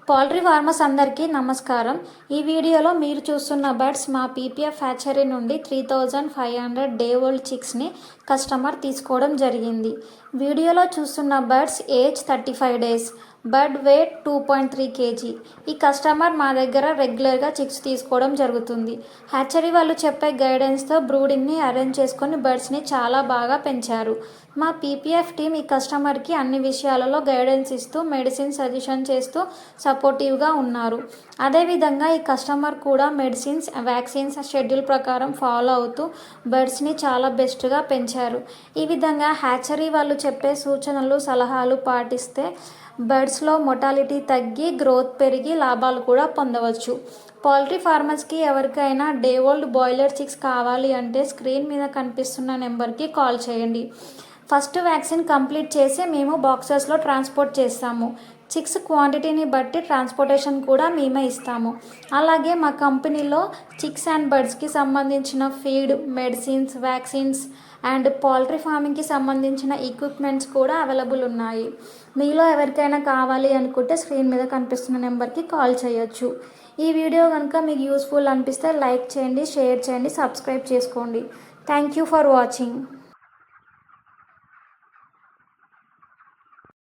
Poultry farmers అందరికీ నమస్కారం. ఈ వీడియోలో మీరు చూస్తున్న బర్డ్స్ మా పీపీఎఫ్ హ్యాచరీ నుండి 3500 డే ఓల్డ్ చిక్స్ని కస్టమర్ తీసుకోవడం జరిగింది. వీడియోలో చూస్తున్న birds age 35 days, bird weight 2.3 kg. ఈ కస్టమర్ మా దగ్గర రెగ్యులర్గా చిక్స్ తీసుకోవడం జరుగుతుంది. హ్యాచరీ వాళ్ళు చెప్పే గైడెన్స్తో బ్రూడింగ్ని అరేంజ్ చేసుకొని బర్డ్స్ని చాలా బాగా పెంచారు. మా పీపీఎఫ్ టీమ్ ఈ కస్టమర్కి అన్ని విషయాలలో గైడెన్స్ ఇస్తూ మెడిసిన్ సజెషన్ చేస్తూ సపోర్టివ్గా ఉన్నారు. అదేవిధంగా ఈ కస్టమర్ కూడా మెడిసిన్స్, వ్యాక్సిన్స్ షెడ్యూల్ ప్రకారం ఫాలో అవుతూ బర్డ్స్ని చాలా బెస్ట్గా పెంచారు. ఈ విధంగా హ్యాచరీ వాళ్ళు చెప్పే సూచనలు, సలహాలు పాటిస్తే బర్డ్స్లో మొటాలిటీ తగ్గి గ్రోత్ పెరిగి లాభాలు కూడా పొందవచ్చు. పౌల్ట్రీ ఫార్మర్స్కి ఎవరికైనా డే ఓల్డ్ బాయిలర్ చిక్స్ కావాలి అంటే స్క్రీన్ మీద కనిపిస్తున్న నెంబర్కి కాల్ చేయండి. ఫస్ట్ వ్యాక్సిన్ కంప్లీట్ చేసి మేము బాక్సెస్లో ట్రాన్స్పోర్ట్ చేస్తాము. చిక్స్ క్వాంటిటీని బట్టి ట్రాన్స్పోర్టేషన్ కూడా మేమే ఇస్తాము. అలాగే మా కంపెనీలో చిక్స్ అండ్ బర్డ్స్కి సంబంధించిన feed, medicines, vaccines and poultry ఫార్మింగ్కి సంబంధించిన ఎక్విప్మెంట్స్ కూడా అవైలబుల్ ఉన్నాయి. మీలో ఎవరికైనా కావాలి అనుకుంటే స్క్రీన్ మీద కనిపిస్తున్న నెంబర్కి కాల్ చేయొచ్చు. ఈ వీడియో కనుక మీకు యూస్ఫుల్ అనిపిస్తే లైక్ చేయండి, షేర్ చేయండి, సబ్స్క్రైబ్ చేసుకోండి. Thank you for watching.